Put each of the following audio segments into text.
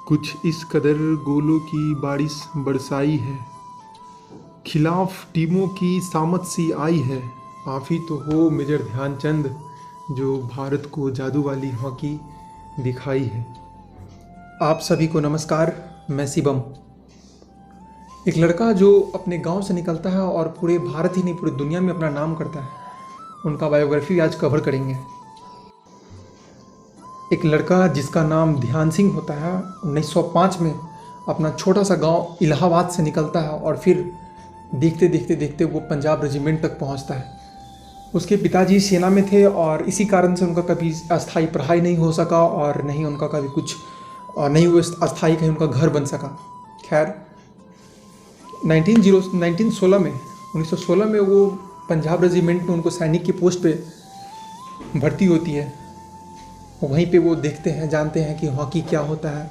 कुछ इस कदर गोलों की बारिश बरसाई है, खिलाफ टीमों की सामत सी आई है। आप ही तो हो मेजर ध्यानचंद, जो भारत को जादू वाली हॉकी दिखाई है। आप सभी को नमस्कार, मैं शिवम। एक लड़का जो अपने गांव से निकलता है और पूरे भारत ही नहीं पूरी दुनिया में अपना नाम करता है, उनका बायोग्राफी आज कवर करेंगे। एक लड़का जिसका नाम ध्यान सिंह होता है, 1905 में अपना छोटा सा गांव इलाहाबाद से निकलता है और फिर देखते देखते देखते वो पंजाब रेजिमेंट तक पहुंचता है। उसके पिताजी सेना में थे और इसी कारण से उनका कभी अस्थाई पढ़ाई नहीं हो सका और नहीं उनका कभी कुछ और नहीं वो अस्थाई कहीं उनका घर बन सका। खैर 1916 में वो पंजाब रेजिमेंट में उनको सैनिक की पोस्ट पे भर्ती होती है। वहीं पे वो देखते हैं, जानते हैं कि हॉकी क्या होता है,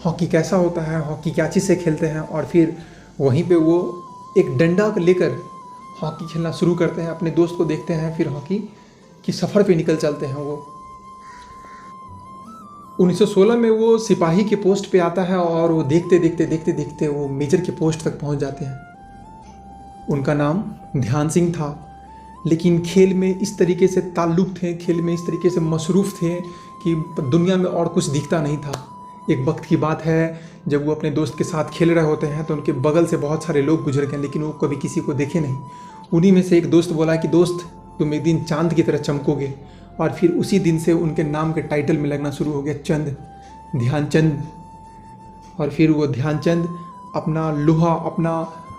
हॉकी कैसा होता है, हॉकी क्या चीज़ से खेलते हैं, और फिर वहीं पे वो एक डंडा लेकर हॉकी खेलना शुरू करते हैं। अपने दोस्त को देखते हैं, फिर हॉकी की सफ़र पे निकल चलते हैं। वो 1916 में वो सिपाही के पोस्ट पे आता है और वो देखते देखते देखते देखते वो मेजर के पोस्ट तक पहुंच जाते हैं। उनका नाम ध्यान सिंह था, लेकिन खेल में इस तरीके से ताल्लुक़ थे, खेल में इस तरीके से मसरूफ़ थे कि दुनिया में और कुछ दिखता नहीं था। एक वक्त की बात है जब वो अपने दोस्त के साथ खेल रहे होते हैं तो उनके बगल से बहुत सारे लोग गुजर गए, लेकिन वो कभी किसी को देखे नहीं। उन्हीं में से एक दोस्त बोला कि दोस्त, तुम एक दिन चांद की तरह चमकोगे, और फिर उसी दिन से उनके नाम के टाइटल में लगना शुरू हो गया चंद, ध्यानचंद। और फिर वो ध्यानचंद अपना लोहा,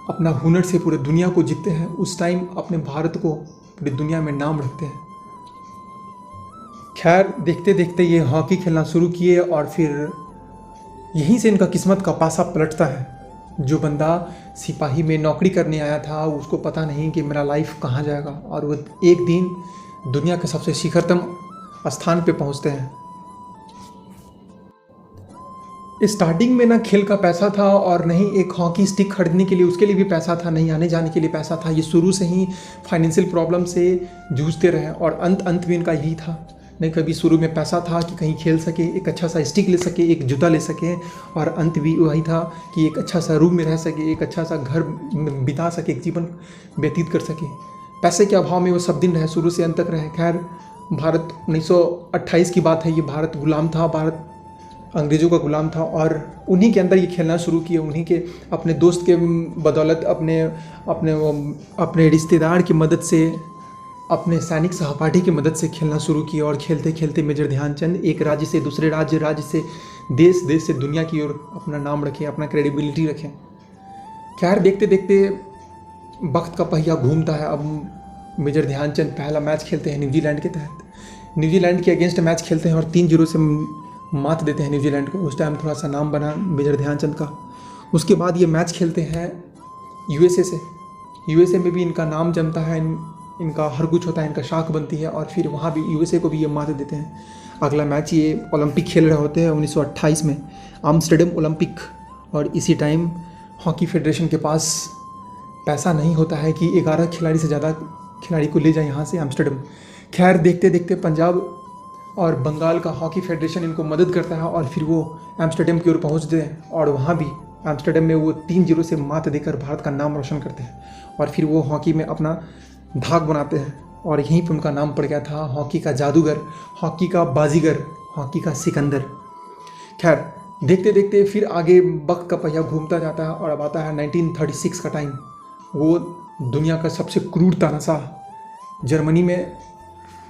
अपना हुनर से पूरे दुनिया को जीतते हैं। उस टाइम अपने भारत को पूरी दुनिया में नाम रखते हैं। खैर देखते देखते ये हॉकी खेलना शुरू किए और फिर यहीं से इनका किस्मत का पासा पलटता है। जो बंदा सिपाही में नौकरी करने आया था, उसको पता नहीं कि मेरा लाइफ कहाँ जाएगा, और वो एक दिन दुनिया के सबसे शिखरतम स्थान पे पहुँचते हैं। स्टार्टिंग में ना खेल का पैसा था और नहीं एक हॉकी स्टिक खरीदने के लिए उसके लिए भी पैसा था, नहीं आने जाने के लिए पैसा था। ये शुरू से ही फाइनेंशियल प्रॉब्लम से जूझते रहे और अंत में इनका यही था। नहीं कभी शुरू में पैसा था कि कहीं खेल सके, एक अच्छा सा स्टिक ले सके, एक जूता ले सके, और अंत भी वही था कि एक अच्छा सा रूम में रह सके, एक अच्छा सा घर बिता सके, एक जीवन व्यतीत कर सके। पैसे के अभाव में वो सब दिन रहे, शुरू से अंत तक रहे। खैर भारत 1928 की बात है, ये भारत गुलाम था, भारत अंग्रेज़ों का गुलाम था, और उन्हीं के अंदर ये खेलना शुरू किया। उन्हीं के अपने दोस्त के बदौलत, अपने रिश्तेदार की मदद से, अपने सैनिक सहपाठी की मदद से खेलना शुरू किया। और खेलते खेलते मेजर ध्यानचंद एक राज्य से दूसरे राज्य, राज्य से देश, देश से दुनिया की ओर अपना नाम रखें, अपना क्रेडिबिलिटी रखें। खैर देखते देखते वक्त का पहिया घूमता है। अब मेजर ध्यानचंद पहला मैच खेलते हैं न्यूजीलैंड के तहत, न्यूजीलैंड के अगेंस्ट मैच खेलते हैं और 3-0 से मात देते हैं न्यूजीलैंड को। उस टाइम थोड़ा सा नाम बना मेजर ध्यानचंद का। उसके बाद ये मैच खेलते हैं यूएसए से। यूएसए में भी इनका नाम जमता है, इनका हर कुछ होता है, इनका शाख बनती है, और फिर वहाँ भी यूएसए को भी ये मात देते हैं। अगला मैच ये ओलंपिक खेल रहे होते हैं 1928 में, आम्स्टरडम ओलंपिक। और इसी टाइम हॉकी फेडरेशन के पास पैसा नहीं होता है कि 11 खिलाड़ी से ज़्यादा खिलाड़ी को ले जाए यहाँ से आम्स्टरडम। खैर देखते देखते पंजाब और बंगाल का हॉकी फेडरेशन इनको मदद करता है और फिर वो एम्स्टर्डम की ओर पहुँचते हैं, और वहाँ भी एम्स्टर्डम में वो 3-0 से मात देकर भारत का नाम रोशन करते हैं। और फिर वो हॉकी में अपना धाक बनाते हैं, और यहीं पर उनका नाम पड़ गया था हॉकी का जादूगर, हॉकी का बाजीगर, हॉकी का सिकंदर। खैर देखते देखते फिर आगे वक्त का पहिया घूमता जाता है, और अब आता है 1936 का टाइम। वो दुनिया का सबसे क्रूर तानाशाह जर्मनी में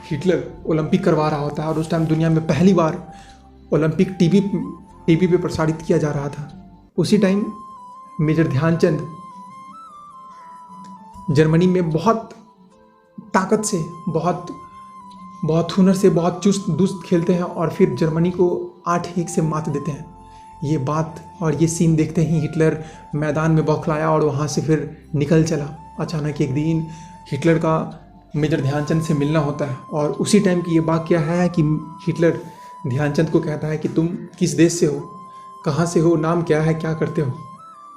हिटलर ओलंपिक करवा रहा होता है, और उस टाइम दुनिया में पहली बार ओलंपिक टीवी पे प्रसारित किया जा रहा था। उसी टाइम मेजर ध्यानचंद जर्मनी में बहुत ताकत से, बहुत हुनर से, बहुत चुस्त दुस्त खेलते हैं, और फिर जर्मनी को 8-1 से मात देते हैं। ये बात और ये सीन देखते ही हिटलर मैदान में बौखलाया और वहाँ से फिर निकल चला। अचानक एक दिन हिटलर का मेजर ध्यानचंद से मिलना होता है, और उसी टाइम की ये बात क्या है कि हिटलर ध्यानचंद को कहता है कि तुम किस देश से हो, कहाँ से हो, नाम क्या है, क्या करते हो।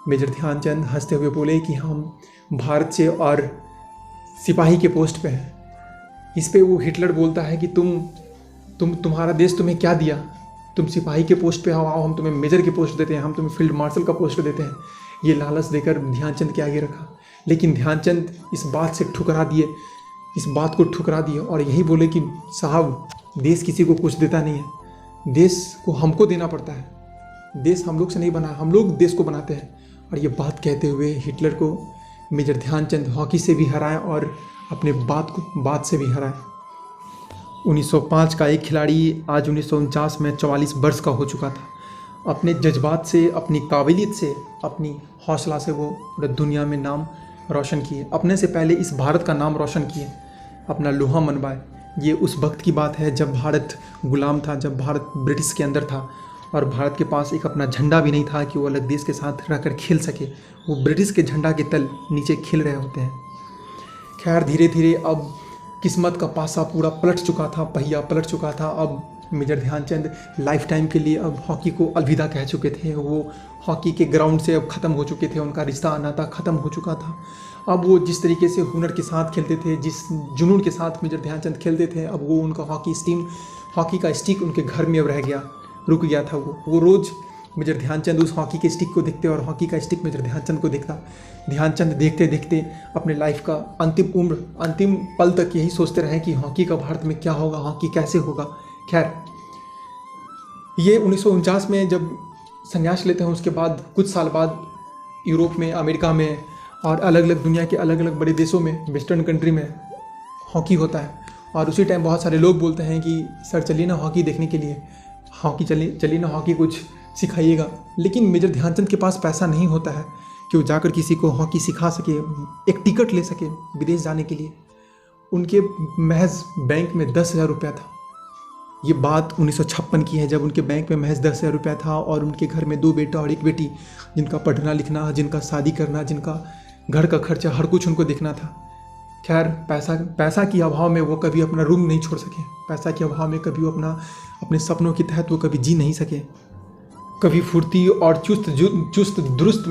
मेजर ध्यानचंद हंसते हुए बोले कि हम भारत से और सिपाही के पोस्ट पे हैं। इस पे वो हिटलर बोलता है कि तुम्हारा देश तुम्हें क्या दिया, तुम सिपाही के पोस्ट पे आओ, हम तुम्हें मेजर के पोस्ट देते हैं, हम तुम्हें फील्ड मार्शल का पोस्ट देते हैं। ये लालच देकर ध्यानचंद के आगे रखा, लेकिन ध्यानचंद इस बात से ठुकरा दिए, इस बात को ठुकरा दिए और यही बोले कि साहब, देश किसी को कुछ देता नहीं है, देश को हमको देना पड़ता है, देश हम लोग से नहीं बना, हम लोग देश को बनाते हैं। और ये बात कहते हुए हिटलर को मेजर ध्यानचंद हॉकी से भी हराए और अपने बात से भी हराए। 1905 का एक खिलाड़ी आज 1949 में 44 वर्ष का हो चुका था। अपने जज्बात से, अपनी काबिलियत से, अपनी हौसला से वो पूरे दुनिया में नाम रोशन किए, अपने से पहले इस भारत का नाम रोशन किए, अपना लोहा मनवाए। ये उस वक्त की बात है जब भारत गुलाम था, जब भारत ब्रिटिश के अंदर था और भारत के पास एक अपना झंडा भी नहीं था कि वो अलग देश के साथ रहकर खेल सके। वो ब्रिटिश के झंडा के तल नीचे खेल रहे होते हैं। खैर धीरे धीरे अब किस्मत का पासा पूरा पलट चुका था, पहिया पलट चुका था। अब मेजर ध्यानचंद लाइफ टाइम के लिए अब हॉकी को अलविदा कह चुके थे। वो हॉकी के ग्राउंड से अब ख़त्म हो चुके थे, उनका रिश्ता नाता ख़त्म हो चुका था। अब वो जिस तरीके से हुनर के साथ खेलते थे, जिस जुनून के साथ मेजर ध्यानचंद खेलते थे, अब वो उनका हॉकी का स्टिक उनके घर में अब रह गया, रुक गया था। वो रोज़ मेजर ध्यानचंद उस हॉकी के स्टिक को देखते और हॉकी का स्टिक मेजर ध्यानचंद को देखता। ध्यानचंद देखते देखते अपने लाइफ का अंतिम पल तक यही सोचते रहे कि हॉकी का भारत में क्या होगा, हॉकी कैसे होगा। खैर ये 1949 में जब संन्यास लेते हैं, उसके बाद कुछ साल बाद यूरोप में, अमेरिका में और अलग अलग दुनिया के अलग अलग बड़े देशों में, वेस्टर्न कंट्री में हॉकी होता है। और उसी टाइम बहुत सारे लोग बोलते हैं कि सर चलिए ना हॉकी देखने के लिए, चलिए ना हॉकी कुछ सिखाइएगा। लेकिन मेजर ध्यानचंद के पास पैसा नहीं होता है कि वो जाकर किसी को हॉकी सिखा सके, एक टिकट ले सके विदेश जाने के लिए। उनके महज बैंक में 10,000 रुपया था। ये बात 1956 की है, जब उनके बैंक में महज 10,000 रुपया था और उनके घर में 2 बेटा और 1 बेटी, जिनका पढ़ना लिखना, जिनका शादी करना, जिनका घर का खर्चा, हर कुछ उनको देखना था। खैर पैसा के अभाव में वो कभी अपना रूम नहीं छोड़ सके, पैसा के अभाव में कभी वो अपने सपनों के तहत वो कभी जी नहीं सके। कभी फुर्ती और चुस्त दुरुस्त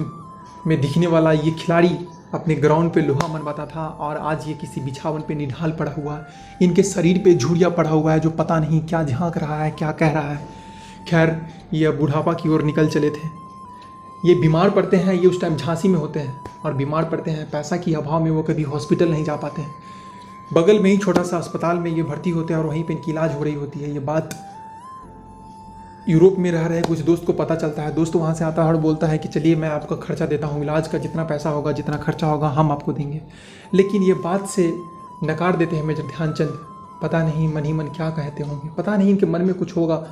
में दिखने वाला ये खिलाड़ी अपने ग्राउंड पे लोहा मनवाता था और आज ये किसी बिछावन पे निढाल पड़ा हुआ, इनके शरीर पे झुर्रिया पड़ा हुआ है जो पता नहीं क्या झांक रहा है, क्या कह रहा है। खैर ये बुढ़ापा की ओर निकल चले थे। ये बीमार पड़ते हैं, ये उस टाइम झांसी में होते हैं और बीमार पड़ते हैं, पैसा के अभाव में वो कभी हॉस्पिटल नहीं जा पाते हैं। बगल में ही छोटा सा अस्पताल में ये भर्ती होते हैं और वहीं पर इनकी इलाज हो रही होती है। ये बात यूरोप में रह रहे कुछ दोस्त को पता चलता है। दोस्त वहाँ से आता है और बोलता है कि चलिए मैं आपका खर्चा देता हूँ, इलाज का जितना पैसा होगा, जितना खर्चा होगा हम आपको देंगे। लेकिन ये बात से नकार देते हैं मेजर ध्यानचंद। पता नहीं मन ही मन क्या कहते होंगे, पता नहीं इनके मन में कुछ होगा।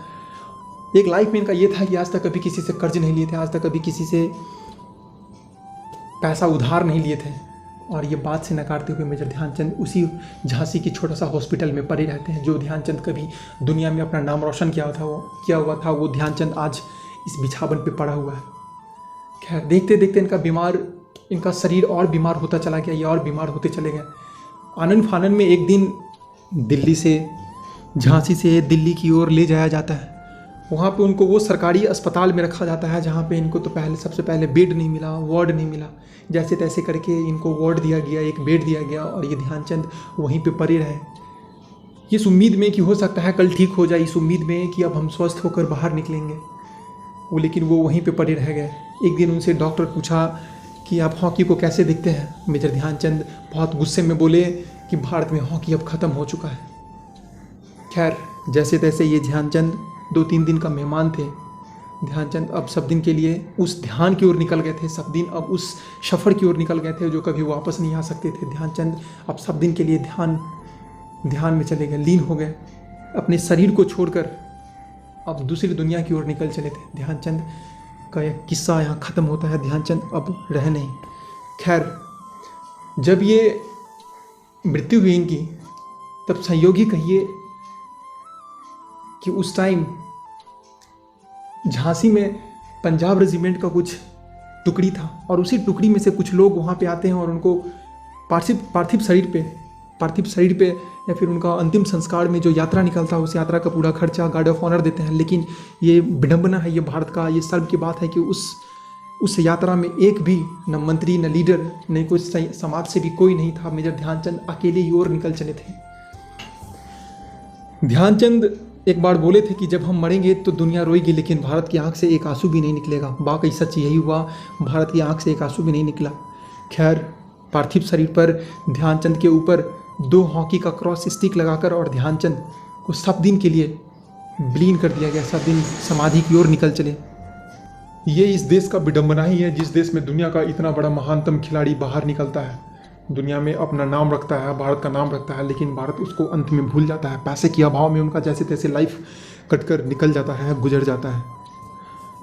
एक लाइफ में इनका ये था कि आज तक कभी किसी से कर्ज नहीं लिए थे, आज तक कभी किसी से पैसा उधार नहीं लिए थे। और ये बात से नकारते हुए मेजर ध्यानचंद उसी झांसी की छोटा सा हॉस्पिटल में पड़े रहते हैं। जो ध्यानचंद कभी दुनिया में अपना नाम रोशन किया हुआ था, वो ध्यानचंद आज इस बिछावन पे पड़ा हुआ है। खैर देखते देखते इनका शरीर और बीमार होता चला गया, ये और बीमार होते चले गए। आनन फानन में एक दिन झांसी से दिल्ली की ओर ले जाया जाता है। वहाँ पे उनको वो सरकारी अस्पताल में रखा जाता है जहाँ पे इनको तो सबसे पहले बेड नहीं मिला, वार्ड नहीं मिला। जैसे तैसे करके इनको वार्ड दिया गया, एक बेड दिया गया और ये ध्यानचंद वहीं पे पड़े रहे, इस उम्मीद में कि हो सकता है कल ठीक हो जाए, इस उम्मीद में कि अब हम स्वस्थ होकर बाहर निकलेंगे। लेकिन वो वहीं पे पड़े रह गए। एक दिन उनसे डॉक्टर पूछा कि आप हॉकी को कैसे देखते हैं। मेजर ध्यानचंद बहुत गुस्से में बोले कि भारत में हॉकी अब ख़त्म हो चुका है। खैर जैसे तैसे ये ध्यानचंद 2-3 दिन का मेहमान थे। ध्यानचंद अब सब दिन के लिए उस ध्यान की ओर निकल गए थे, सब दिन अब उस सफ़र की ओर निकल गए थे जो कभी वापस नहीं आ सकते थे। ध्यानचंद अब सब दिन के लिए ध्यान में चले गए, लीन हो गए, अपने शरीर को छोड़कर अब दूसरी दुनिया की ओर निकल चले थे। ध्यानचंद का यह किस्सा यहाँ ख़त्म होता है, ध्यानचंद अब रहे नहीं। खैर जब ये मृत्यु हुई इनकी, तब संयोग ही कहिए कि उस टाइम झांसी में पंजाब रेजिमेंट का कुछ टुकड़ी था और उसी टुकड़ी में से कुछ लोग वहाँ पे आते हैं और उनको पार्थिव शरीर पे या फिर उनका अंतिम संस्कार में जो यात्रा निकलता है उस यात्रा का पूरा खर्चा गार्ड ऑफ ऑनर देते हैं। लेकिन ये विडंबना है, ये भारत का, ये सर्व की बात है कि उस यात्रा में एक भी न मंत्री, न लीडर, न कोई समाज से भी कोई नहीं था। मेजर ध्यानचंद अकेले ही और निकल चले थे। ध्यानचंद एक बार बोले थे कि जब हम मरेंगे तो दुनिया रोएगी, लेकिन भारत की आंख से एक आंसू भी नहीं निकलेगा। वाकई सच यही हुआ, भारत की आंख से एक आंसू भी नहीं निकला। खैर, पार्थिव शरीर पर ध्यानचंद के ऊपर 2 हॉकी का क्रॉस स्टिक लगाकर और ध्यानचंद को सब दिन के लिए विलीन कर दिया गया। सब दिन समाधि की ओर निकल चले। ये इस देश का विडंबना ही है, जिस देश में दुनिया का इतना बड़ा महानतम खिलाड़ी बाहर निकलता है, दुनिया में अपना नाम रखता है, भारत का नाम रखता है, लेकिन भारत उसको अंत में भूल जाता है। पैसे के अभाव में उनका जैसे तैसे लाइफ कटकर निकल जाता है, गुजर जाता है।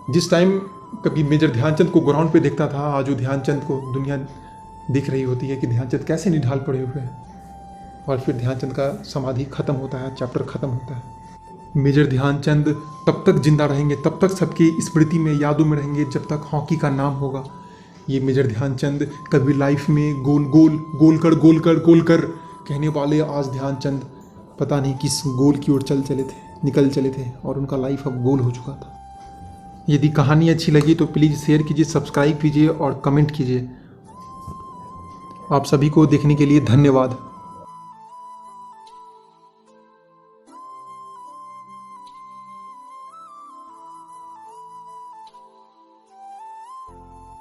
जिस टाइम कभी मेजर ध्यानचंद को ग्राउंड पे देखता था, आज वो ध्यानचंद को दुनिया दिख रही होती है कि ध्यानचंद कैसे निढाल पड़े हुए हैं। और फिर ध्यानचंद का समाधि खत्म होता है, चैप्टर खत्म होता है। मेजर ध्यानचंद तब तक जिंदा रहेंगे, तब तक सबकी स्मृति में, यादों में रहेंगे, जब तक हॉकी का नाम होगा। ये मेजर ध्यानचंद कभी लाइफ में गोल कर कहने वाले आज ध्यानचंद पता नहीं किस गोल की ओर निकल चले थे और उनका लाइफ अब गोल हो चुका था। यदि कहानी अच्छी लगी तो प्लीज़ शेयर कीजिए, सब्सक्राइब कीजिए और कमेंट कीजिए। आप सभी को देखने के लिए धन्यवाद।